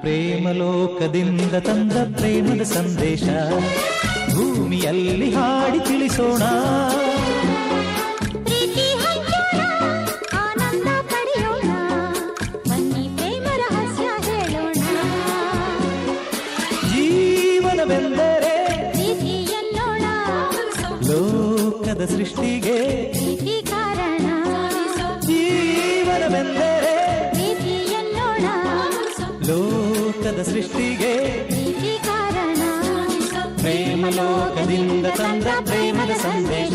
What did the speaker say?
ಪ್ರೇಮಲೋಕದಿಂದ ತಂದ ಪ್ರೇಮದ ಸಂದೇಶ ಭೂಮಿಯಲ್ಲಿ ಹಾಡಿ ತಿಳಿಸೋಣ. ಪ್ರೀತಿ ಹಂಚೋಣ, ಆನಂದ ಪಡೆಯೋಣ, ಬನ್ನಿ ಪ್ರೇಮ ರಹಸ್ಯ ಹೇಳೋಣ. ಜೀವನವೆಂದರೆ ಪ್ರೀತಿ ಎನ್ನೋಣ, ಲೋಕದ ಸೃಷ್ಟಿಗೆ ಪ್ರೀತಿ ಕಾರಣ. ಜೀವನವೆಂದರೆ ಪ್ರೀತಿ ಎನ್ನೋಣ, ಲೋಕದ ಸೃಷ್ಟಿಗೆ ಪ್ರೀತಿ ಕಾರಣ. ಪ್ರೇಮಲೋಕದಿಂದ ತಂದ ಪ್ರೇಮದ ಸಂದೇಶ